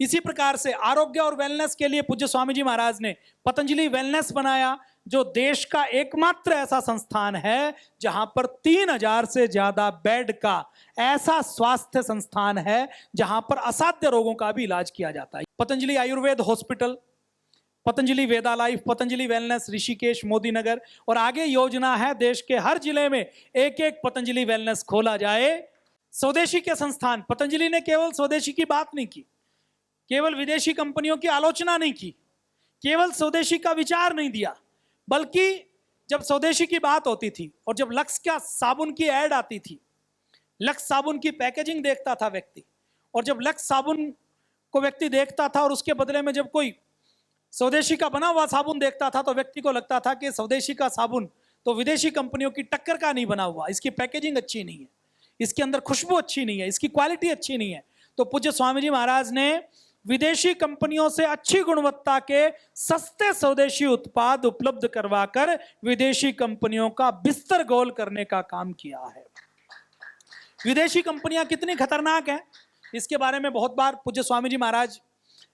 इसी प्रकार से आरोग्य और वेलनेस के लिए पूज्य स्वामी जी महाराज ने पतंजलि वेलनेस बनाया, जो देश का एकमात्र ऐसा संस्थान है जहां पर 3000 से ज्यादा बेड का ऐसा स्वास्थ्य संस्थान है जहां पर असाध्य रोगों का भी इलाज किया जाता है। पतंजलि आयुर्वेद हॉस्पिटल, पतंजलि वेदा लाइफ, पतंजलि वेलनेस ऋषिकेश मोदी नगर, और आगे योजना है देश के हर जिले में एक एक पतंजलि वेलनेस खोला जाए। स्वदेशी के संस्थान, पतंजलि ने केवल स्वदेशी की बात नहीं की, केवल विदेशी कंपनियों की आलोचना नहीं की, केवल स्वदेशी का विचार नहीं दिया, बल्कि जब स्वदेशी की बात होती थी और जब लक्स का साबुन की ऐड आती थी, लक्स साबुन की पैकेजिंग देखता था व्यक्ति, और जब लक्स साबुन को व्यक्ति देखता था और उसके बदले में जब कोई स्वदेशी का बना हुआ साबुन देखता था तो व्यक्ति को लगता था कि स्वदेशी का साबुन तो विदेशी कंपनियों की टक्कर का नहीं बना हुआ, इसकी पैकेजिंग अच्छी नहीं है, इसके अंदर खुशबू अच्छी नहीं है, इसकी क्वालिटी अच्छी नहीं है। तो पूज्य स्वामी जी महाराज ने विदेशी कंपनियों से अच्छी गुणवत्ता के सस्ते स्वदेशी उत्पाद उपलब्ध करवाकर विदेशी कंपनियों का बिस्तर गोल करने का काम किया है। विदेशी कंपनियां कितनी खतरनाक हैं, इसके बारे में बहुत बार पूज्य स्वामी जी महाराज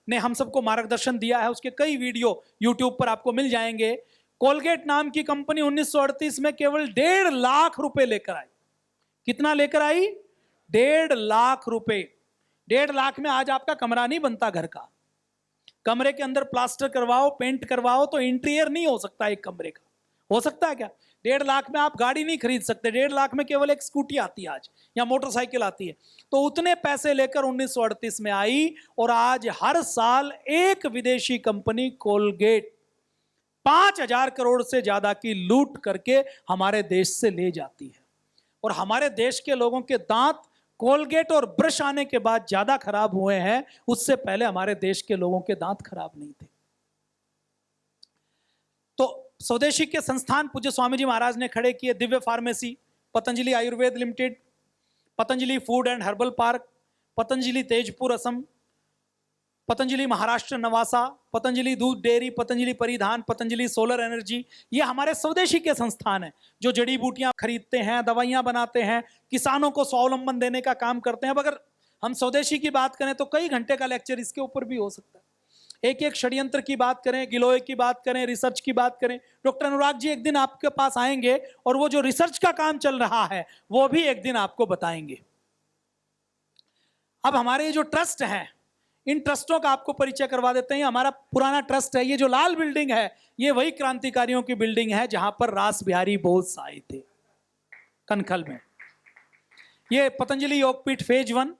ने हम सबको मार्गदर्शन दिया है, उसके कई वीडियो यूट्यूब पर आपको मिल जाएंगे। कोलगेट नाम की कंपनी 1938 में केवल 1.5 लाख रुपए लेकर आई। कितना लेकर आई? 1.5 लाख रुपए। 1.5 लाख में आज आपका कमरा नहीं बनता घर का। कमरे के अंदर प्लास्टर करवाओ, पेंट करवाओ तो इंटीरियर नहीं हो सकता एक कमरे का। हो सकता है क्या? 1.5 लाख में आप गाड़ी नहीं खरीद सकते। 1.5 लाख में केवल एक स्कूटी आती है आज, या मोटरसाइकिल आती है। तो उतने पैसे लेकर 1938 में आई, और आज हर साल एक विदेशी कंपनी कोलगेट 5000 करोड़ से ज्यादा की लूट करके हमारे देश से ले जाती है। और हमारे देश के लोगों के दांत कोलगेट और ब्रश आने के बाद ज्यादा खराब हुए हैं, उससे पहले हमारे देश के लोगों के दांत खराब नहीं थे। तो स्वदेशी के संस्थान पूज्य स्वामी जी महाराज ने खड़े किए। Divya pharmacy, Patanjali Ayurved limited, Patanjali food and herbal park, Patanjali Tezpur Assam, Patanjali Maharashtra Nawasa, Patanjali दूध डेयरी, पतंजलि परिधान, पतंजलि सोलर एनर्जी, ये हमारे स्वदेशी के संस्थान हैं जो जड़ी बूटियां खरीदते हैं, दवाइयां बनाते हैं, किसानों को स्वावलंबन देने का काम करते हैं। अगर हम स्वदेशी की बात करें तो कई घंटे का लेक्चर इसके ऊपर भी हो सकता है। एक एक षड्यंत्र की बात करें, गिलोय की बात करें, रिसर्च की बात करें, डॉक्टर अनुराग जी एक दिन आपके पास आएंगे और वो जो रिसर्च का काम चल रहा है वो भी एक दिन आपको बताएंगे। अब हमारे ये जो ट्रस्ट हैं, इन ट्रस्टों का आपको परिचय करवा देते हैं। हमारा पुराना ट्रस्ट है, ये जो लाल बिल्डिंग है ये वही क्रांतिकारियों की बिल्डिंग है जहां पर रास बिहारी बोस आए थे, कनखल में। ये पतंजलि योगपीठ फेज 1,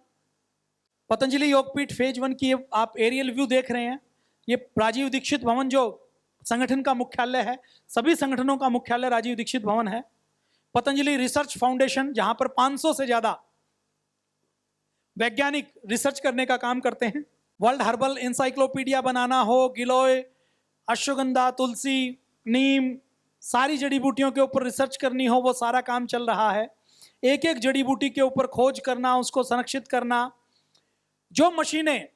पतंजलि योगपीठ फेज 1 की आप एरियल व्यू देख रहे हैं। ये राजीव दीक्षित भवन जो संगठन का मुख्यालय है, सभी संगठनों का मुख्यालय राजीव दीक्षित भवन है। पतंजलि रिसर्च फाउंडेशन, जहां पर 500 से ज्यादा वैज्ञानिक रिसर्च करने का काम करते हैं। वर्ल्ड हर्बल इंसाइक्लोपीडिया बनाना हो, गिलोय, अश्वगंधा, तुलसी, नीम, सारी जड़ी बूटियों के ऊपर रिसर्च करनी हो, वो सारा काम चल रहा है। एक एक जड़ी बूटी के ऊपर खोज करना, उसको संरक्षित करना। जो मशीनें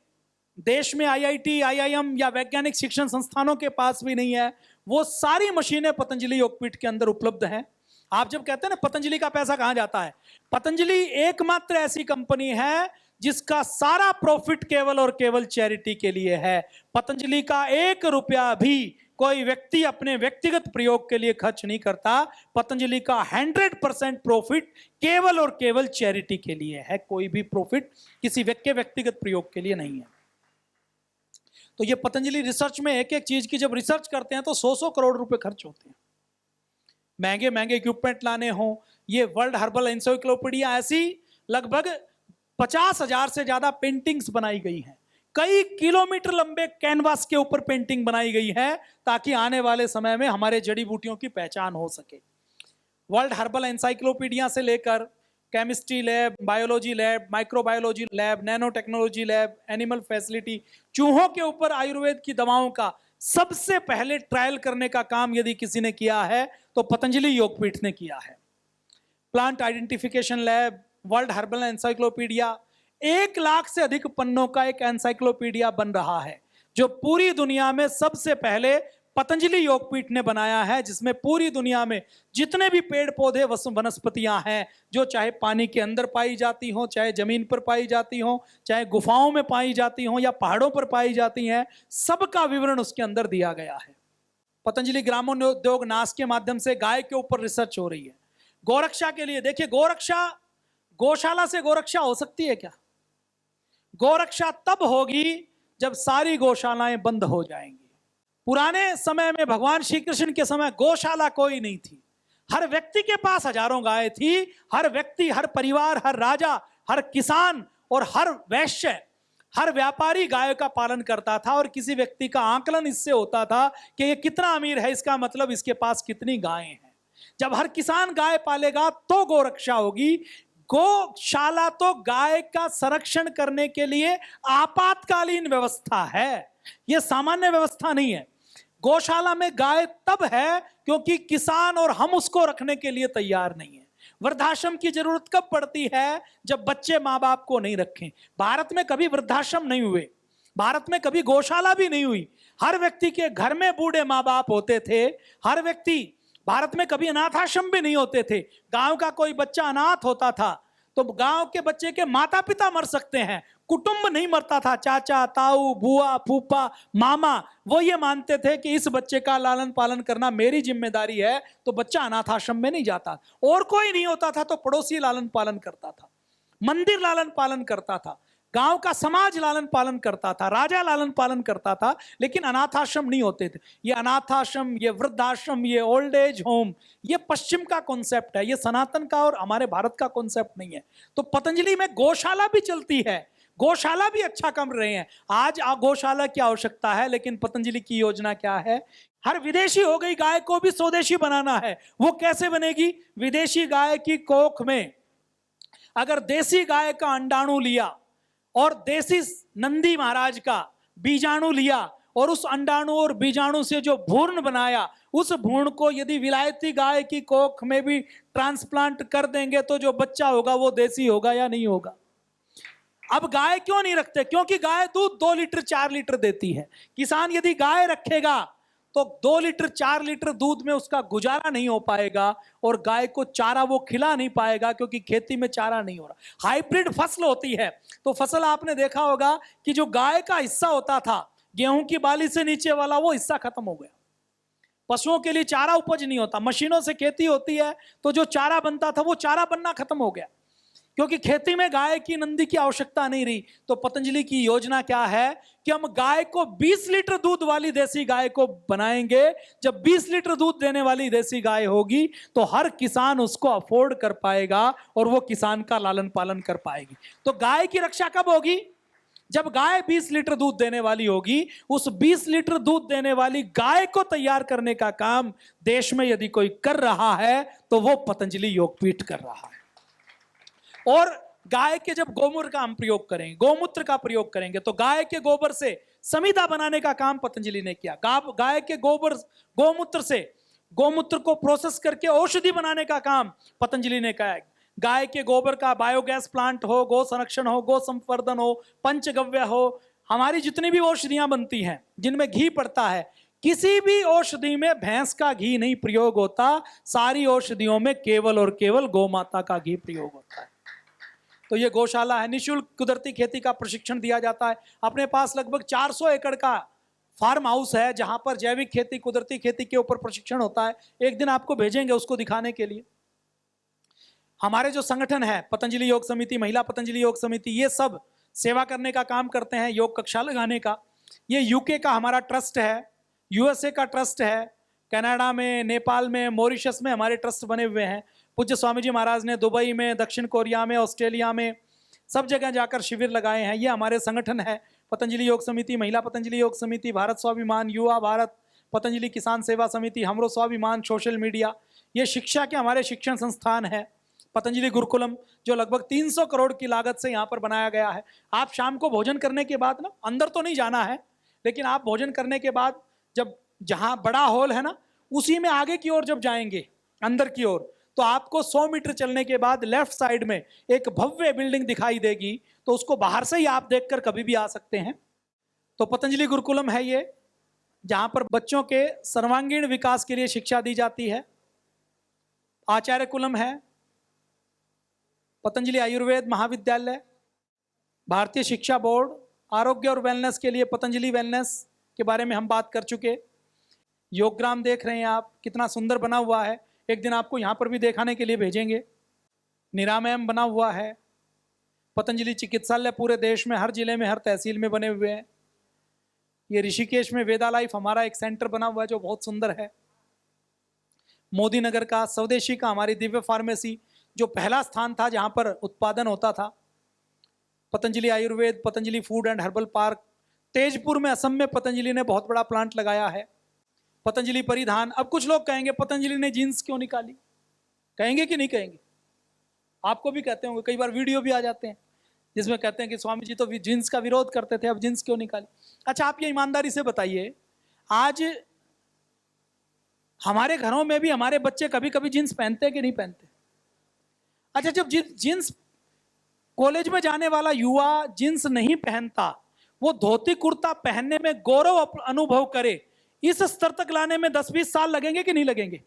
देश में आईआईटी, आईआईएम या वैज्ञानिक शिक्षण संस्थानों के पास भी नहीं है, वो सारी मशीनें पतंजलि योगपीठ के अंदर उपलब्ध हैं। आप जब कहते हैं ना पतंजलि का पैसा कहां जाता है, पतंजलि एकमात्र ऐसी कंपनी है जिसका सारा प्रॉफिट केवल और केवल चैरिटी के लिए है। पतंजलि का 1 रुपया भी कोई व्यक्ति अपने व्यक्तिगत प्रयोग के लिए खर्च नहीं करता। पतंजलि का 100% प्रॉफिट केवल और केवल चैरिटी के लिए है। कोई भी प्रॉफिट किसी व्यक्तिगत प्रयोग के लिए नहीं है। तो ये पतंजलि रिसर्च में एक एक चीज की जब रिसर्च करते हैं तो 100 करोड़ रुपए खर्च होते हैं। महंगे महंगे इक्विपमेंट लाने हो, ये वर्ल्ड हर्बल एनसाइक्लोपीडिया, ऐसी लगभग 50,000 से ज्यादा पेंटिंग्स बनाई गई हैं। कई किलोमीटर लंबे कैनवास के ऊपर पेंटिंग बनाई गई है ताकि आने वाले समय में हमारे जड़ी बूटियों की पहचान हो सके। वर्ल्ड हर्बल एनसाइक्लोपीडिया से लेकर chemistry lab, biology lab, microbiology lab, nano technology lab, animal facility, चूहों के ऊपर आयुर्वेद की दवाओं का सबसे पहले ट्रायल करने का काम यदि किसी ने किया है तो पतंजलि योगपीठ ने किया है। Plant identification lab, world herbal encyclopedia, 1 lakh से अधिक पन्नों का एक एनसाइक्लोपीडिया बन रहा है जो पूरी दुनिया में सबसे पहले पतंजलि योगपीठ ने बनाया है, जिसमें पूरी दुनिया में जितने भी पेड़ पौधे वनस्पतियां हैं, जो चाहे पानी के अंदर पाई जाती हो, चाहे जमीन पर पाई जाती हो, चाहे गुफाओं में पाई जाती हो या पहाड़ों पर पाई जाती हैं, सबका विवरण उसके अंदर दिया गया है। पतंजलि ग्रामोद्योग नाश के माध्यम से गाय के ऊपर रिसर्च हो रही है। गोरक्षा के लिए देखिए, गोरक्षा, गौशाला से गोरक्षा हो सकती है क्या? गोरक्षा तब होगी जब सारी गौशालाएं बंद हो जाएंगी। पुराने समय में, भगवान श्री कृष्ण के समय, गौशाला कोई नहीं थी। हर व्यक्ति के पास हजारों गायें थी। हर व्यक्ति, हर परिवार, हर राजा, हर किसान और हर वैश्य, हर व्यापारी गाय का पालन करता था। और किसी व्यक्ति का आकलन इससे होता था कि ये कितना अमीर है, इसका मतलब इसके पास कितनी गायें हैं। जब हर किसान गाय पालेगा तो गोरक्षा होगी। गौशाला तो गाय का संरक्षण करने के लिए आपातकालीन व्यवस्था है, यह सामान्य व्यवस्था नहीं है। गौशाला में गाय तब है क्योंकि किसान और हम उसको रखने के लिए तैयार नहीं है। वृद्धाश्रम की जरूरत कब पड़ती है? जब बच्चे माँ बाप को नहीं रखें। भारत में कभी वृद्धाश्रम नहीं हुए, भारत में कभी गौशाला भी नहीं हुई। हर व्यक्ति के घर में बूढ़े माँ बाप होते थे। हर व्यक्ति, भारत में कभी अनाथाश्रम भी नहीं होते थे। गांव का कोई बच्चा अनाथ होता था तो गांव के बच्चे के माता पिता मर सकते हैं, कुटुंब नहीं मरता था। चाचा, ताऊ, बुआ, फूफा, मामा, वो ये मानते थे कि इस बच्चे का लालन पालन करना मेरी जिम्मेदारी है, तो बच्चा अनाथाश्रम में नहीं जाता। और कोई नहीं होता था तो पड़ोसी लालन पालन करता था, मंदिर लालन पालन करता था, गांव का समाज लालन पालन करता था, राजा लालन पालन करता था, लेकिन अनाथाश्रम नहीं होते थे। ये अनाथाश्रम, ये वृद्धाश्रम, ये ओल्ड एज होम, ये पश्चिम का कॉन्सेप्ट है, ये सनातन का और हमारे भारत का कॉन्सेप्ट नहीं है। तो पतंजलि में गौशाला भी चलती है, गौशाला भी अच्छा कर रहे हैं। आज गौशाला की आवश्यकता है, लेकिन पतंजलि की योजना क्या है? हर विदेशी हो गई गाय को भी स्वदेशी बनाना है। वो कैसे बनेगी? विदेशी गाय की कोख में अगर देसी गाय का अंडाणु लिया और देसी नंदी महाराज का बीजाणु लिया और उस अंडाणु और बीजाणु से जो भ्रूण बनाया, उस भ्रूण को यदि विलायती गाय की कोख में भी ट्रांसप्लांट कर देंगे तो जो बच्चा होगा वो देसी होगा या नहीं होगा? अब गाय क्यों नहीं रखते? क्योंकि गाय दूध 2 लीटर 4 लीटर देती है। किसान यदि गाय रखेगा तो 2 लीटर 4 लीटर दूध में उसका गुजारा नहीं हो पाएगा और गाय को चारा वो खिला नहीं पाएगा, क्योंकि खेती में चारा नहीं हो रहा। हाइब्रिड फसल होती है तो फसल आपने देखा होगा कि जो गाय का हिस्सा होता था, गेहूं की बाली से नीचे वाला, वो हिस्सा खत्म हो गया। पशुओं के लिए चारा उपज नहीं होता, मशीनों से खेती होती है तो जो चारा बनता था वो चारा बनना खत्म हो गया, क्योंकि खेती में गाय की नंदी की आवश्यकता नहीं रही। तो पतंजलि की योजना क्या है कि हम गाय को 20 लीटर दूध वाली देसी गाय को बनाएंगे। जब 20 लीटर दूध देने वाली देसी गाय होगी तो हर किसान उसको अफोर्ड कर पाएगा और वो किसान का लालन पालन कर पाएगी। तो गाय की रक्षा कब होगी? जब गाय 20 लीटर दूध देने वाली होगी। उस 20 लीटर दूध देने वाली गाय को तैयार करने का काम देश में यदि कोई कर रहा है तो वो पतंजलि योगपीठ कर रहा है। और गाय के जब गोमूत्र का हम प्रयोग करेंगे, गोमूत्र का प्रयोग करेंगे, तो गाय के गोबर से समिधा बनाने का काम पतंजलि ने किया। गाय के गोमूत्र से गोमूत्र को प्रोसेस करके औषधि बनाने का काम पतंजलि ने किया। गाय के गोबर का बायोगैस प्लांट हो, गो संरक्षण हो, गो संवर्धन हो, पंचगव्य हो, हमारी जितनी भी औषधियां बनती हैं जिनमें घी पड़ता है, किसी भी औषधि में भैंस का घी नहीं प्रयोग होता। सारी औषधियों में केवल और केवल गौमाता का घी प्रयोग होता है। तो ये गौशाला है। निःशुल्क कुदरती खेती का प्रशिक्षण दिया जाता है। अपने पास लगभग 400 एकड़ का फार्म हाउस है जहां पर जैविक खेती, कुदरती खेती के ऊपर प्रशिक्षण होता है। एक दिन आपको भेजेंगे उसको दिखाने के लिए। हमारे जो संगठन है, पतंजलि योग समिति, महिला पतंजलि योग समिति, ये सब सेवा करने का काम करते हैं, योग कक्षा लगाने का। ये यूके का हमारा ट्रस्ट है, यूएसए का ट्रस्ट है, कनाडा में, नेपाल में, मॉरिशस में हमारे ट्रस्ट बने हुए हैं। पूज्य स्वामी जी महाराज ने दुबई में, दक्षिण कोरिया में, ऑस्ट्रेलिया में, सब जगह जाकर शिविर लगाए हैं। ये हमारे संगठन है, पतंजलि योग समिति, महिला पतंजलि योग समिति, भारत स्वाभिमान, युवा भारत, पतंजलि किसान सेवा समिति, हमरो स्वाभिमान, सोशल मीडिया। ये शिक्षा के हमारे शिक्षण संस्थान है। पतंजलि गुरुकुलम जो लगभग 300 करोड़ की लागत से यहाँ पर बनाया गया है। आप शाम को भोजन करने के बाद ना, अंदर तो नहीं जाना है, लेकिन आप भोजन करने के बाद जब जहाँ बड़ा हॉल है ना, उसी में आगे की ओर जब जाएंगे अंदर की ओर, तो आपको 100 मीटर चलने के बाद लेफ्ट साइड में एक भव्य बिल्डिंग दिखाई देगी। तो उसको बाहर से ही आप देखकर कभी भी आ सकते हैं। तो पतंजलि गुरुकुलम है ये। जहां पर बच्चों के सर्वांगीण विकास के लिए शिक्षा दी जाती है। आचार्य कुलम है, पतंजलि आयुर्वेद महाविद्यालय, भारतीय शिक्षा बोर्ड, आरोग्य और वेलनेस के लिए पतंजलि वेलनेस के बारे में हम बात कर चुके। योगग्राम देख रहे हैं आप, कितना सुंदर बना हुआ है। एक दिन आपको यहाँ पर भी दिखाने के लिए भेजेंगे। निरामयम बना हुआ है। पतंजलि चिकित्सालय पूरे देश में हर जिले में हर तहसील में बने हुए हैं। ये ऋषिकेश में वेदा लाइफ हमारा एक सेंटर बना हुआ है जो बहुत सुंदर है। मोदी नगर का, स्वदेशी का हमारी दिव्य फार्मेसी जो पहला स्थान था जहाँ पर उत्पादन होता था। Patanjali Ayurveda, Patanjali food and herbal park, Tezpur में असम में पतंजलि ने बहुत बड़ा प्लांट लगाया है। पतंजलि परिधान। अब कुछ लोग कहेंगे पतंजलि ने जीन्स क्यों निकाली, कहेंगे कि नहीं कहेंगे? आपको भी कहते होंगे, कई बार वीडियो भी आ जाते हैं जिसमें कहते हैं कि स्वामी जी तो जीन्स का विरोध करते थे, अब जीन्स क्यों निकाली। अच्छा, आप ये ईमानदारी से बताइए, आज हमारे घरों में भी हमारे बच्चे कभी कभी जीन्स पहनते हैं कि नहीं पहनते? अच्छा, जब जीन्स कॉलेज में जाने वाला युवा जींस नहीं पहनता, वो धोती कुर्ता पहनने में गौरव अनुभव करे, इस स्तर तक लाने में 10-20 साल लगेंगे कि नहीं लगेंगे?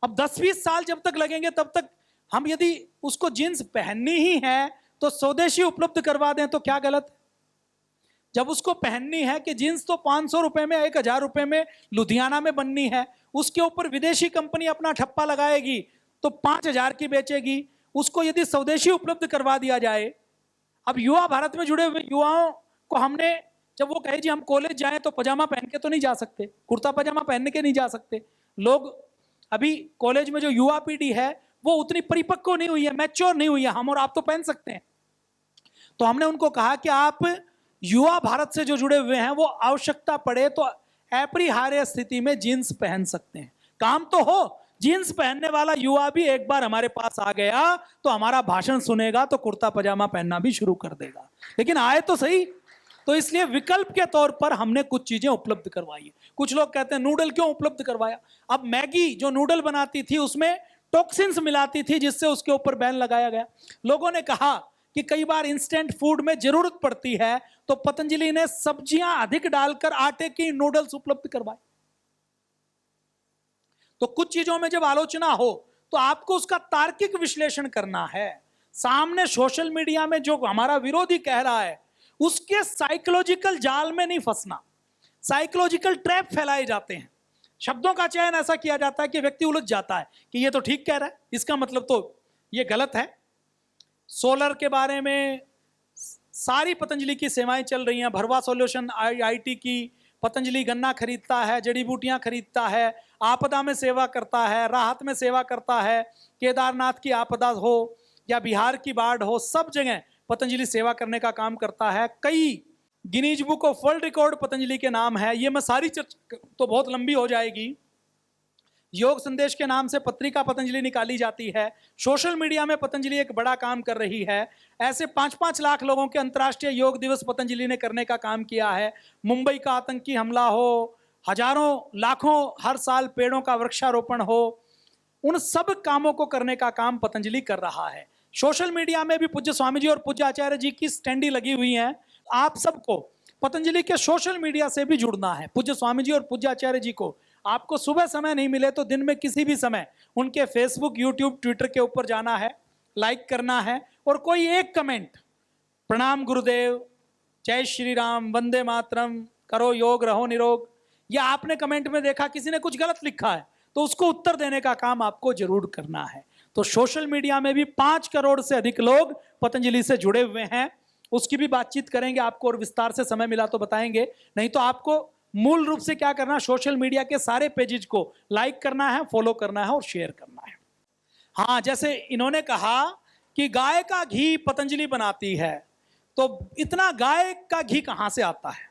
अब 10-20 साल जब तक लगेंगे तब तक हम यदि उसको जींस पहननी ही है तो स्वदेशी उपलब्ध करवा दें तो क्या गलत है? जब उसको पहननी है कि जींस तो 500 रुपए में, 1000 रुपए में लुधियाना में बननी है, उसके ऊपर विदेशी कंपनी अपना ठप्पा लगाएगी तो 5000 की बेचेगी। उसको यदि स्वदेशी उपलब्ध करवा दिया जाए। अब युवा भारत में जुड़े हुए युवाओं को हमने, जब वो कहे जी हम कॉलेज जाएं तो पजामा पहन के तो नहीं जा सकते, कुर्ता पजामा पहन के नहीं जा सकते। लोग अभी कॉलेज में जो युवा पीढ़ी है वो उतनी परिपक्व नहीं हुई है, मैच्योर नहीं हुई है। हम और आप तो पहन सकते हैं। तो हमने उनको कहा कि आप युवा भारत से जो जुड़े हुए हैं वो आवश्यकता पड़े तो अपरिहार्य स्थिति में जीन्स पहन सकते हैं। काम तो हो, जीन्स पहनने वाला युवा भी एक बार हमारे पास आ गया तो हमारा भाषण सुनेगा तो कुर्ता पजामा पहनना भी शुरू कर देगा, लेकिन आए तो सही। तो इसलिए विकल्प के तौर पर हमने कुछ चीजें उपलब्ध करवाई है। कुछ लोग कहते हैं नूडल क्यों उपलब्ध करवाया? अब मैगी जो नूडल बनाती थी उसमें टॉक्सिन्स मिलाती थी जिससे उसके ऊपर बैन लगाया गया। लोगों ने कहा कि कई बार इंस्टेंट फूड में जरूरत पड़ती है तो पतंजलि ने सब्जियां अधिक डालकर आटे की नूडल्स उपलब्ध करवाए। तो कुछ चीजों में जब आलोचना हो तो आपको उसका तार्किक विश्लेषण करना है। सामने सोशल मीडिया में जो हमारा विरोधी कह रहा है उसके साइकोलॉजिकल जाल में नहीं फंसना। साइकोलॉजिकल ट्रैप फैलाए जाते हैं, शब्दों का चयन ऐसा किया जाता है कि व्यक्ति उलझ जाता है कि ये तो ठीक कह रहा है, इसका मतलब तो ये गलत है। सोलर के बारे में सारी पतंजलि की सेवाएं चल रही हैं। भरवा सॉल्यूशन आईटी की, पतंजलि गन्ना खरीदता है, जड़ी बूटियां खरीदता है, आपदा में सेवा करता है, राहत में सेवा करता है। केदारनाथ की आपदा हो या बिहार की बाढ़ हो, सब जगह पतंजलि सेवा करने का काम करता है। कई Guinness book of world record Patanjali के नाम है। ये मैं सारी चर्चा तो बहुत लंबी हो जाएगी। योग संदेश के नाम से पत्रिका पतंजलि निकाली जाती है। सोशल मीडिया में पतंजलि एक बड़ा काम कर रही है। ऐसे 5-5 लाख लोगों के अंतर्राष्ट्रीय योग दिवस पतंजलि ने करने का काम किया है। मुंबई का आतंकी हमला हो, हजारों लाखों हर साल पेड़ों का वृक्षारोपण हो, उन सब कामों को करने का काम पतंजलि कर रहा है। सोशल मीडिया में भी पूज्य स्वामी जी और पूज्य आचार्य जी की स्टैंडी लगी हुई है। आप सबको पतंजलि के सोशल मीडिया से भी जुड़ना है। पूज्य स्वामी जी और पूज्य आचार्य जी को आपको सुबह समय नहीं मिले तो दिन में किसी भी समय उनके फेसबुक, यूट्यूब, ट्विटर के ऊपर जाना है, लाइक करना है और कोई एक कमेंट, प्रणाम गुरुदेव, जय श्री राम, वंदे मातरम, करो योग रहो निरोग, या आपने कमेंट में देखा किसी ने कुछ गलत लिखा है तो उसको उत्तर देने का काम आपको जरूर करना है। तो सोशल मीडिया में भी 5 करोड़ से अधिक लोग पतंजलि से जुड़े हुए हैं। उसकी भी बातचीत करेंगे आपको और विस्तार से समय मिला तो बताएंगे। नहीं तो आपको मूल रूप से क्या करना है, सोशल मीडिया के सारे पेजेज को लाइक करना है, फॉलो करना है और शेयर करना है। हाँ, जैसे इन्होंने कहा कि गाय का घी पतंजलि बनाती है, तो इतना गाय का घी कहां से आता है?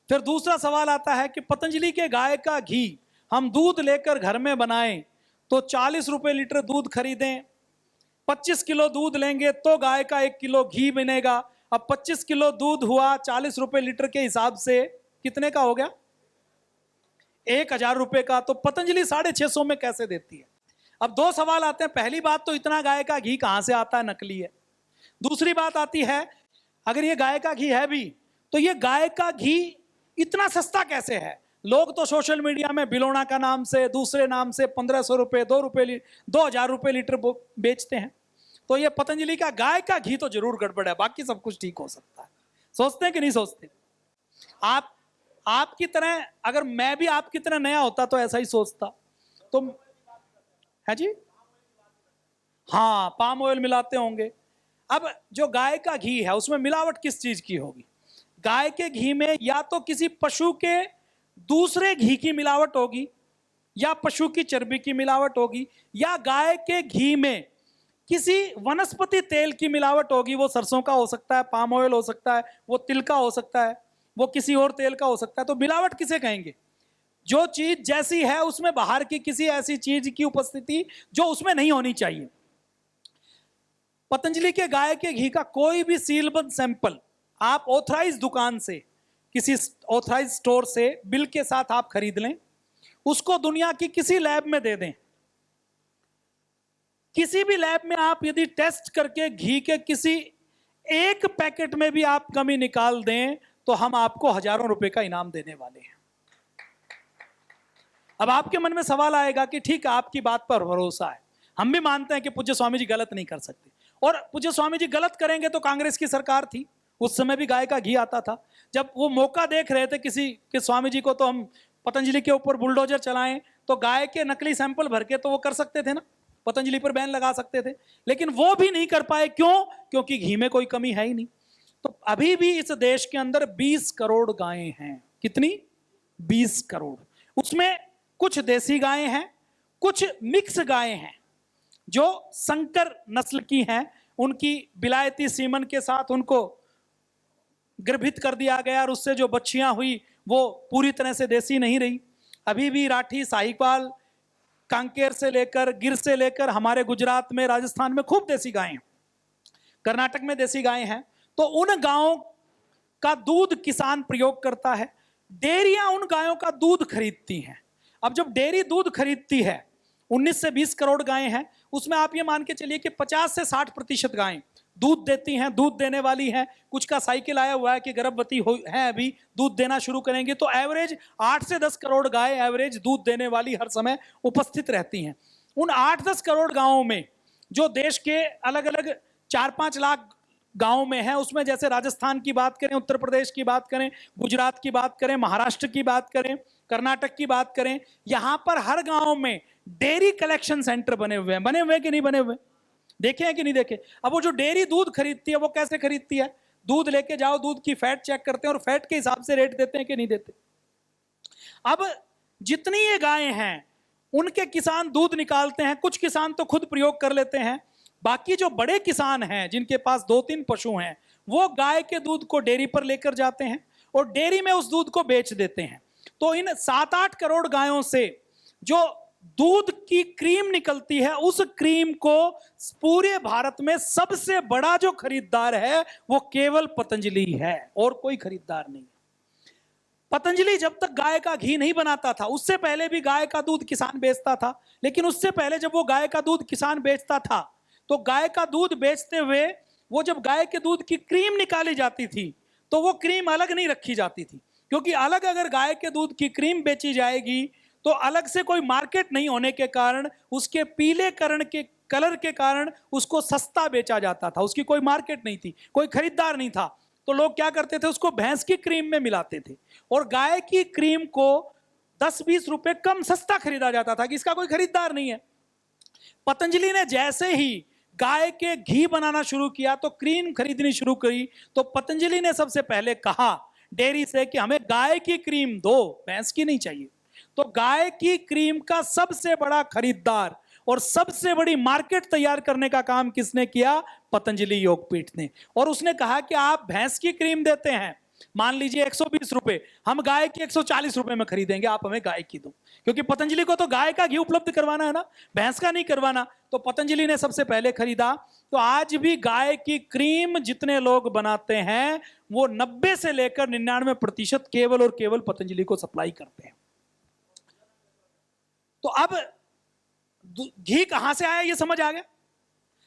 फिर दूसरा सवाल आता है कि पतंजलि के गाय का घी हम दूध लेकर घर में बनाएं तो 40 रुपए लीटर दूध खरीदें, 25 किलो दूध लेंगे तो गाय का 1 किलो घी बनेगा। अब 25 किलो दूध हुआ 40 रुपए लीटर के हिसाब से कितने का हो गया? 1000 रुपए का। तो पतंजलि 650 में कैसे देती है? अब 2 सवाल आते हैं। पहली बात तो इतना गाय का घी कहां से आता है, नकली है। दूसरी बात आती है, अगर ये गाय का घी है भी तो ये गाय का घी इतना सस्ता कैसे है? लोग तो सोशल मीडिया में बिलोना का नाम से, दूसरे नाम से 1500 रुपए, 2000 रुपए लीटर बेचते हैं। तो ये पतंजलि का गाय का घी तो जरूर गड़बड़ है, बाकी सब कुछ ठीक हो सकता है। सोचते हैं कि नहीं सोचते? आपकी तरह, अगर मैं भी आपकी तरह नया होता तो ऐसा ही सोचता। तो है जी, हाँ, पाम ऑयल मिलाते होंगे। अब जो गाय का घी है उसमें मिलावट किस चीज की होगी? गाय के घी में या तो किसी पशु के दूसरे घी की मिलावट होगी, या पशु की चर्बी की मिलावट होगी, या गाय के घी में किसी वनस्पति तेल की मिलावट होगी। वो सरसों का हो सकता है, पाम ऑयल हो सकता है, वो तिल का हो सकता है, वो किसी और तेल का हो सकता है। तो मिलावट किसे कहेंगे? जो चीज जैसी है उसमें बाहर की किसी ऐसी चीज की उपस्थिति जो उसमें नहीं होनी चाहिए। पतंजलि के गाय के घी का कोई भी सीलबंद सैंपल आप ऑथराइज दुकान से, किसी ऑथराइज स्टोर से बिल के साथ आप खरीद लें, उसको दुनिया की किसी लैब में दे दें। किसी भी लैब में आप यदि टेस्ट करके घी के किसी एक पैकेट में भी आप कमी निकाल दें तो हम आपको हजारों रुपए का इनाम देने वाले हैं। अब आपके मन में सवाल आएगा कि ठीक है, आपकी बात पर भरोसा है, हम भी मानते हैं कि पूज्य स्वामी जी गलत नहीं कर सकते, और पूज्य स्वामी जी गलत करेंगे तो कांग्रेस की सरकार थी, उस समय भी गाय का घी आता था। जब वो मौका देख रहे थे किसी के स्वामी जी को, तो हम पतंजलि के ऊपर बुलडोजर चलाएं, तो गाय के नकली सैंपल भर के तो वो कर सकते थे ना, पतंजलि पर बैन लगा सकते थे, लेकिन वो भी नहीं कर पाए। क्यों? क्योंकि घी में कोई कमी है ही नहीं। तो अभी भी इस देश के अंदर 20 करोड़ गायें हैं। कितनी? 20 करोड़। उसमें कुछ देसी गायें हैं, कुछ मिक्स गायें हैं जो संकर नस्ल की हैं, उनकी विलायती सीमन के साथ उनको गर्भित कर दिया गया और उससे जो बच्चियां हुई वो पूरी तरह से देसी नहीं रही। अभी भी राठी, साहिवाल, कांकेर से लेकर, गिर से लेकर हमारे गुजरात में, राजस्थान में खूब देसी गायें, कर्नाटक में देसी गायें हैं। तो उन गायों का दूध किसान प्रयोग करता है, डेयरियां उन गायों का दूध खरीदती हैं। अब जब डेयरी दूध खरीदती है, 19 से 20 करोड़ गायें हैं, उसमें आप ये मान के चलिए कि 50 से 60% गायें दूध देती हैं, दूध देने वाली हैं। कुछ का साइकिल आया हुआ है कि गर्भवती हैं, अभी दूध देना शुरू करेंगे। तो एवरेज 8 से 10 करोड़ गाय एवरेज दूध देने वाली हर समय उपस्थित रहती हैं। उन 8-10 करोड़ गांवों में जो देश के अलग अलग 4-5 लाख गांव में है, उसमें जैसे राजस्थान की बात करें, उत्तर प्रदेश की बात करें, गुजरात की बात करें, महाराष्ट्र की बात करें, कर्नाटक की बात करें, यहां पर हर गांव में डेयरी कलेक्शन सेंटर बने हुए हैं। बने हुए कि नहीं बने हुए? देखे हैं कि नहीं देखे? अब वो जो डेयरी दूध खरीदती है वो कैसे खरीदती है? दूध लेके जाओ, दूध की फैट चेक करते हैं और फैट के हिसाब से रेट देते हैं कि नहीं देते। अब जितनी ये गायें हैं उनके किसान दूध निकालते हैं, कुछ किसान तो खुद प्रयोग कर लेते हैं, बाकी जो बड़े किसान हैं जिनके पास 2-3 पशु हैं, वो गाय के दूध को डेयरी पर लेकर जाते हैं और डेयरी में उस दूध को बेच देते हैं। तो इन 7-8 करोड़ गायों से जो दूध की क्रीम निकलती है, उस क्रीम को पूरे भारत में सबसे बड़ा जो खरीदार है वो केवल पतंजलि है, और कोई खरीदार नहीं। पतंजलि जब तक गाय का घी नहीं बनाता था, उससे पहले भी गाय का दूध किसान बेचता था, लेकिन उससे पहले जब वो गाय का दूध किसान बेचता था तो गाय का दूध बेचते हुए वो जब गाय के दूध की क्रीम निकाली जाती थी तो वो क्रीम अलग नहीं रखी जाती थी, क्योंकि अलग अगर गाय के दूध की क्रीम बेची जाएगी तो अलग से कोई मार्केट नहीं होने के कारण, उसके पीले करण के कलर के कारण उसको सस्ता बेचा जाता था। उसकी कोई मार्केट नहीं थी, कोई खरीदार नहीं था, तो लोग क्या करते थे, उसको भैंस की क्रीम में मिलाते थे और गाय की क्रीम को 10-20 रुपए कम सस्ता खरीदा जाता था कि इसका कोई खरीदार नहीं है। पतंजलि ने जैसे ही गाय के घी बनाना शुरू किया तो क्रीम खरीदनी शुरू करी, तो पतंजलि ने सबसे पहले कहा डेयरी से कि हमें गाय की क्रीम दो, भैंस की नहीं चाहिए। तो गाय की क्रीम का सबसे बड़ा खरीदार और सबसे बड़ी मार्केट तैयार करने का काम किसने किया? पतंजलि योगपीठ ने। और उसने कहा कि आप भैंस की क्रीम देते हैं, मान लीजिए 120 रुपए, हम गाय की 140 रुपए में खरीदेंगे, आप हमें गाय की दो, क्योंकि पतंजलि को तो गाय का घी उपलब्ध करवाना है ना, भैंस का नहीं करवाना। तो पतंजलि ने सबसे पहले खरीदा। तो आज भी गाय की क्रीम जितने लोग बनाते हैं वो 90 से लेकर 99% केवल और केवल पतंजलि को सप्लाई करते हैं। तो अब घी कहां से आया ये समझ आ गया।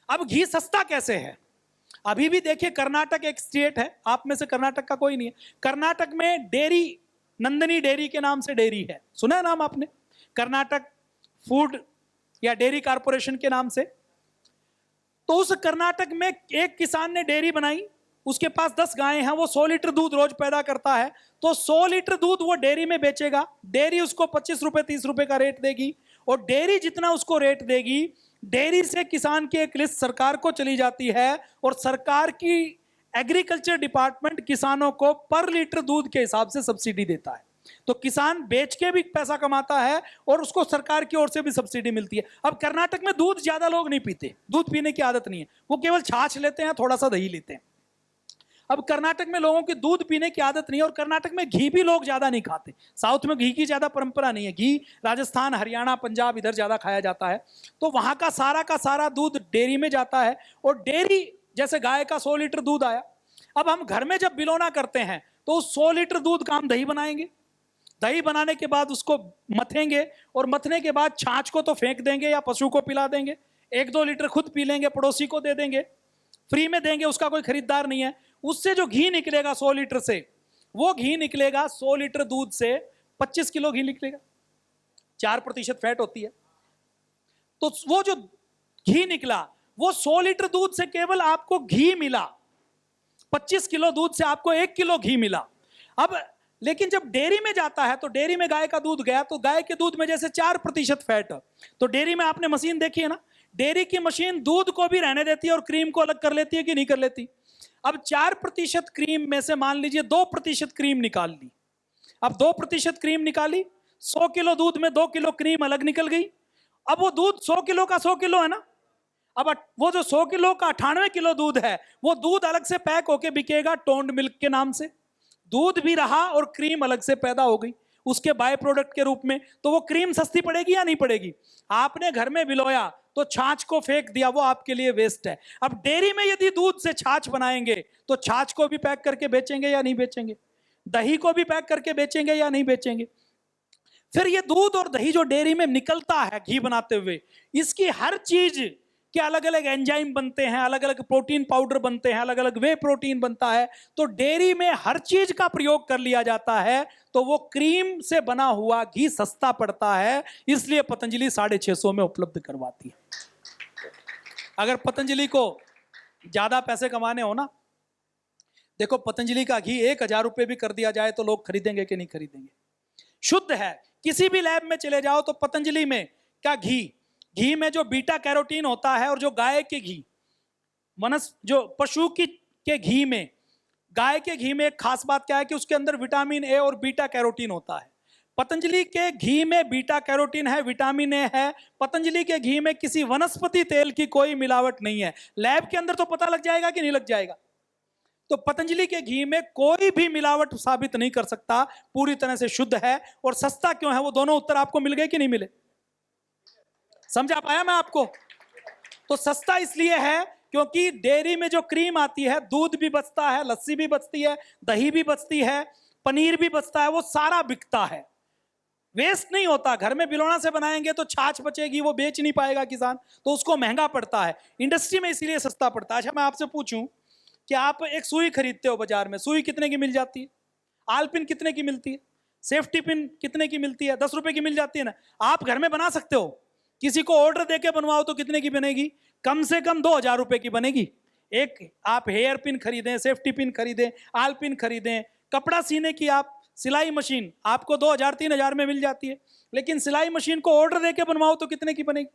अब घी सस्ता कैसे है? अभी भी देखिए, कर्नाटक एक स्टेट है, आप में से कर्नाटक का कोई नहीं है, कर्नाटक में डेयरी नंदिनी डेयरी के नाम से डेयरी है, सुना है नाम आपने? कर्नाटक फूड या डेयरी कारपोरेशन के नाम से। तो उस कर्नाटक में एक किसान ने डेयरी बनाई, उसके पास 10 गायें हैं, वो 100 लीटर दूध रोज पैदा करता है। तो 100 लीटर दूध वो डेयरी में बेचेगा, डेयरी उसको 25 रुपए 30 रुपए का रेट देगी, और डेयरी जितना उसको रेट देगी, डेयरी से किसान की एक लिस्ट सरकार को चली जाती है, और सरकार की एग्रीकल्चर डिपार्टमेंट किसानों को पर लीटर दूध के हिसाब से सब्सिडी देता है। तो किसान बेच के भी पैसा कमाता है और उसको सरकार की ओर से भी सब्सिडी मिलती है। अब कर्नाटक में दूध ज्यादा लोग नहीं पीते, दूध पीने की आदत नहीं है, वो केवल छाछ लेते हैं, थोड़ा सा दही लेते हैं। अब कर्नाटक में लोगों की दूध पीने की आदत नहीं है, और कर्नाटक में घी भी लोग ज्यादा नहीं खाते। साउथ में घी की ज्यादा परंपरा नहीं है, घी राजस्थान, हरियाणा, पंजाब इधर ज्यादा खाया जाता है। तो वहां का सारा दूध डेयरी में जाता है, और डेयरी जैसे गाय का 100 लीटर दूध आया, अब हम घर में जब बिलोना करते हैं तो उस 100 लीटर दूध का हम दही बनाएंगे, दही बनाने के बाद उसको मथेंगे, और मथने के बाद छाछ को तो फेंक देंगे या पशु को पिला देंगे, 1-2 लीटर खुद पी लेंगे, पड़ोसी को दे देंगे, फ्री में देंगे, उसका कोई खरीदार नहीं है। उससे जो घी निकलेगा 100 लीटर से, वो घी निकलेगा 100 लीटर दूध से 25 किलो घी निकलेगा, 4% फैट होती है। तो वो जो घी निकला, वो 100 लीटर दूध से केवल आपको घी मिला, 25 किलो दूध से आपको 1 किलो घी मिला। अब लेकिन जब डेयरी में जाता है, तो डेयरी में गाय का दूध गया, तो गाय के दूध में जैसे 4% फैट, तो डेयरी में आपने मशीन देखी है ना, डेयरी की मशीन दूध को भी रहने देती है और क्रीम को अलग कर लेती है कि नहीं कर लेती? अब 4% क्रीम में से मान लीजिए 2% क्रीम निकाल ली। अब 2% क्रीम निकाली, 100 किलो दूध में 2 किलो क्रीम अलग निकल गई। अब वो दूध 100 किलो का 100 किलो है ना, अब वो जो 100 किलो का 98 किलो दूध है, वो दूध अलग से पैक होके बिकेगा टोन्ड मिल्क के नाम से। दूध भी रहा और क्रीम अलग से पैदा हो गई उसके बाय प्रोडक्ट के रूप में। तो वो क्रीम सस्ती पड़ेगी या नहीं पड़ेगी? आपने घर में बिलोया तो छाछ को फेंक दिया, वो आपके लिए वेस्ट है। अब डेयरी में यदि दूध से छाछ बनाएंगे तो छाछ को भी पैक करके बेचेंगे या नहीं बेचेंगे? दही को भी पैक करके बेचेंगे या नहीं बेचेंगे? फिर ये दूध और दही जो डेयरी में निकलता है घी बनाते हुए, इसकी हर चीज के अलग अलग एंजाइम बनते हैं, अलग अलग प्रोटीन पाउडर बनते हैं, अलग अलग वे प्रोटीन बनता है। तो डेयरी में हर चीज का प्रयोग कर लिया जाता है, तो वो क्रीम से बना हुआ घी सस्ता पड़ता है, इसलिए पतंजलि 650 में उपलब्ध करवाती है। अगर पतंजलि को ज्यादा पैसे कमाने हो ना, देखो पतंजलि का घी 1000 रुपए भी कर दिया जाए तो लोग खरीदेंगे कि नहीं खरीदेंगे? शुद्ध है। किसी भी लैब में चले जाओ तो पतंजलि में का घी में जो बीटा कैरोटीन होता है, और जो गाय के घी जो पशु के घी में, गाय के घी में एक खास बात क्या है कि उसके अंदर विटामिन ए और बीटा कैरोटीन होता है। पतंजलि के घी में बीटा कैरोटीन है, विटामिन ए है। पतंजलि के घी में किसी वनस्पति तेल की कोई मिलावट नहीं है। लैब के अंदर तो पता लग जाएगा कि नहीं लग जाएगा? तो पतंजलि के घी में कोई भी मिलावट साबित नहीं कर सकता, पूरी तरह से शुद्ध है। और सस्ता क्यों है, वो दोनों उत्तर आपको मिल गए कि नहीं मिले? समझा पाया मैं आपको? तो सस्ता इसलिए है क्योंकि डेयरी में जो क्रीम आती है, दूध भी बचता है, लस्सी भी बचती है, दही भी बचती है, पनीर भी बचता है, वो सारा बिकता है, वेस्ट नहीं होता। घर में बिलोना से बनाएंगे तो छाछ बचेगी, वो बेच नहीं पाएगा किसान, तो उसको महंगा पड़ता है। इंडस्ट्री में इसीलिए सस्ता पड़ता है। अच्छा मैं आपसे पूछूं कि आप एक सुई खरीदते हो बाजार में, सुई कितने की मिल जाती है? आलपिन कितने की मिलती है? सेफ्टी पिन कितने की मिलती है? 10 रुपए की मिल जाती है ना। आप घर में बना सकते हो, किसी को ऑर्डर देके बनवाओ तो कितने की बनेगी? कम से कम 2000 रुपए की बनेगी। एक आप हेयर पिन खरीदें, सेफ्टी पिन खरीदें, आल पिन खरीदें, कपड़ा सीने की आप सिलाई मशीन आपको 2000-3000 में मिल जाती है, लेकिन सिलाई मशीन को ऑर्डर देके बनवाओ तो कितने की बनेगी?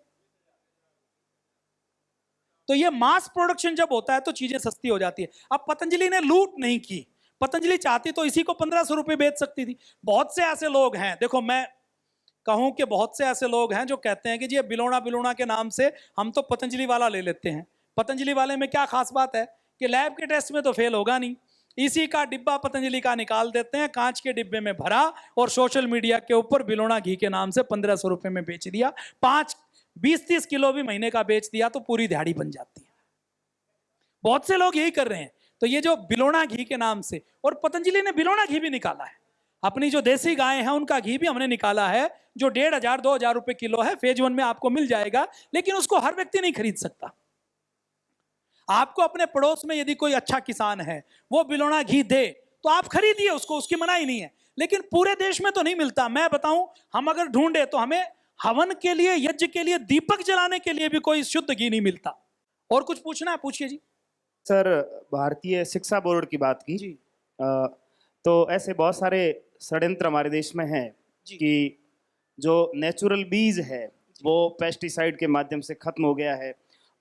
तो ये मास प्रोडक्शन जब होता है तो चीजें सस्ती हो जाती है। अब पतंजलि ने लूट नहीं की, पतंजलि चाहती तो इसी को 1500 रुपए बेच सकती थी। बहुत से ऐसे लोग हैं, देखो मैं कहूं कि बहुत से ऐसे लोग हैं जो कहते हैं कि जी बिलोना के नाम से हम तो पतंजलि वाला ले लेते हैं। पतंजलि वाले में क्या खास बात है कि लैब के टेस्ट में तो फेल होगा नहीं, इसी का डिब्बा पतंजलि का निकाल देते हैं, कांच के डिब्बे में भरा और सोशल मीडिया के ऊपर बिलोना घी के नाम से 1500 रुपए में बेच दिया। 20-30 किलो भी महीने का बेच दिया तो पूरी दिहाड़ी बन जाती है। बहुत से लोग यही कर रहे हैं। तो ये जो बिलोना घी के नाम से, और पतंजलि ने बिलोना घी भी निकाला है, अपनी जो देसी गायें हैं उनका घी भी हमने निकाला है, जो 1500-2000 रुपए किलो है। फेज 1 में आपको मिल जाएगा, लेकिन उसको हर व्यक्ति नहीं खरीद सकता। आपको अपने पड़ोस में यदि कोई अच्छा किसान है, वो बिलोना घी दे तो आप खरीदिए उसको, उसकी मनाही नहीं है। लेकिन पूरे देश में तो नहीं मिलता। मैं बताऊं, हम अगर ढूंढे तो हमें हवन के लिए, यज्ञ के लिए, दीपक जलाने के लिए भी कोई शुद्ध घी नहीं मिलता। और कुछ पूछना है, पूछिए जी। सर, भारतीय शिक्षा बोर्ड की बात की जी तो ऐसे बहुत सारे षड्यंत्र हमारे देश में हैं जी। कि जो नेचुरल बीज है वो पेस्टिसाइड के माध्यम से खत्म हो गया है,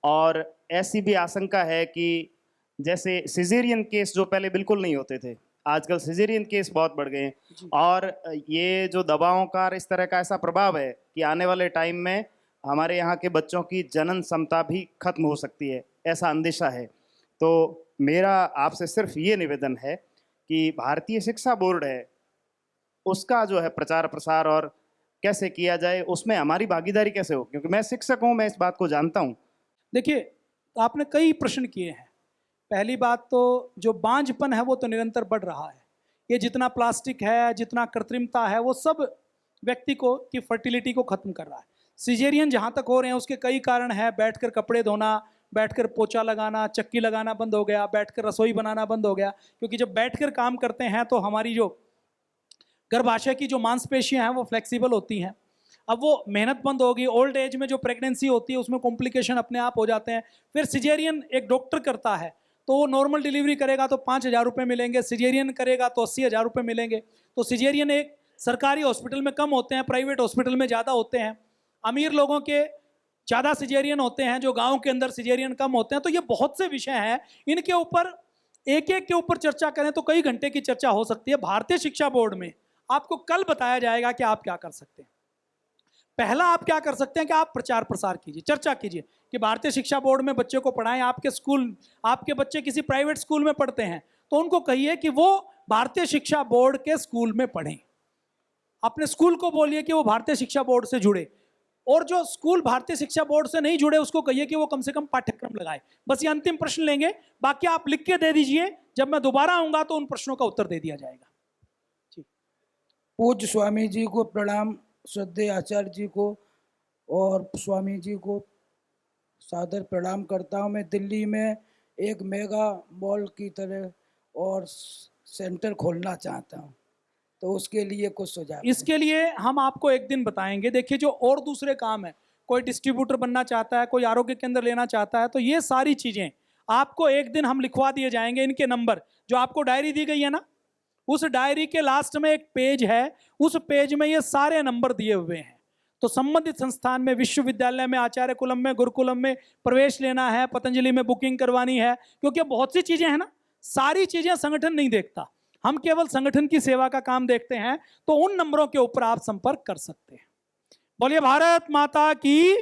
और ऐसी भी आशंका है कि जैसे सिजेरियन केस जो पहले बिल्कुल नहीं होते थे, आजकल सिजेरियन केस बहुत बढ़ गए हैं, और ये जो दवाओं का इस तरह का ऐसा प्रभाव है कि आने वाले टाइम में हमारे यहाँ के बच्चों की जनन क्षमता भी खत्म हो सकती है, ऐसा अंदेशा है। तो मेरा आपसे सिर्फ ये निवेदन है कि भारतीय शिक्षा बोर्ड है उसका जो है प्रचार प्रसार और कैसे किया जाए, उसमें हमारी भागीदारी कैसे हो, क्योंकि मैं शिक्षक हूँ, मैं इस बात को जानता हूँ। देखिए, आपने कई प्रश्न किए हैं। पहली बात तो जो बांझपन है वो तो निरंतर बढ़ रहा है। ये जितना प्लास्टिक है, जितना कृत्रिमता है, वो सब व्यक्ति को की फर्टिलिटी को खत्म कर रहा है। सिजेरियन जहाँ तक हो रहे हैं उसके कई कारण है। बैठकर कपड़े धोना, बैठकर पोछा लगाना, चक्की लगाना बंद हो गया, बैठकर रसोई बनाना बंद हो गया। क्योंकि जब बैठकर काम करते हैं तो हमारी जो गर्भाशय की जो मांसपेशियां हैं वो फ्लेक्सिबल होती हैं। अब वो मेहनत बंद होगी। ओल्ड एज में जो प्रेगनेंसी होती है उसमें कॉम्प्लिकेशन अपने आप हो जाते हैं। फिर सिजेरियन एक डॉक्टर करता है तो वो नॉर्मल डिलीवरी करेगा तो 5,000 रुपये मिलेंगे, सिजेरियन करेगा तो 80,000 रुपये मिलेंगे। तो सिजेरियन एक सरकारी हॉस्पिटल में कम होते हैं, प्राइवेट हॉस्पिटल में ज़्यादा होते हैं। अमीर लोगों के ज़्यादा सिजेरियन होते हैं, जो गाँव के अंदर सिजेरियन कम होते हैं। तो ये बहुत से विषय हैं, इनके ऊपर एक एक के ऊपर चर्चा करें तो कई घंटे की चर्चा हो सकती है। भारतीय शिक्षा बोर्ड में आपको कल बताया जाएगा कि आप क्या कर सकते हैं। पहला आप क्या कर सकते हैं कि आप प्रचार प्रसार कीजिए, चर्चा कीजिए कि भारतीय शिक्षा बोर्ड में बच्चे को पढ़ाएं। आपके स्कूल, आपके बच्चे किसी प्राइवेट स्कूल में पढ़ते हैं तो उनको कहिए कि वो भारतीय शिक्षा बोर्ड के स्कूल में पढ़ें। अपने स्कूल को बोलिए कि वो भारतीय शिक्षा बोर्ड से जुड़े, और जो स्कूल भारतीय शिक्षा बोर्ड से नहीं जुड़े उसको कहिए कि वो कम से कम पाठ्यक्रम लगाए। बस ये अंतिम प्रश्न लेंगे, बाकी आप लिख के दे दीजिए। जब मैं दोबारा आऊंगा तो उन प्रश्नों का उत्तर दे दिया जाएगा। पूज्य स्वामी जी को प्रणाम, श्रद्धेय आचार्य जी को और स्वामी जी को सादर प्रणाम करता हूँ। मैं दिल्ली में एक मेगा मॉल की तरह और सेंटर खोलना चाहता हूँ, तो उसके लिए कुछ सुझाव। इसके लिए हम आपको एक दिन बताएंगे। देखिए, जो और दूसरे काम है, कोई डिस्ट्रीब्यूटर बनना चाहता है, कोई आरोग्य केंद्र लेना चाहता है, तो ये सारी चीजें आपको एक दिन हम लिखवा दिए जाएंगे। इनके नंबर जो आपको डायरी दी गई है ना, उस डायरी के लास्ट में एक पेज है, उस पेज में ये सारे नंबर दिए हुए हैं। तो संबंधित संस्थान में, विश्वविद्यालय में, आचार्य कुलम में, गुरुकुलम में प्रवेश लेना है, पतंजलि में बुकिंग करवानी है, क्योंकि बहुत सी चीजें हैं ना, सारी चीजें संगठन नहीं देखता, हम केवल संगठन की सेवा का काम देखते हैं। तो उन नंबरों के ऊपर आप संपर्क कर सकते हैं। बोलिए भारत माता की।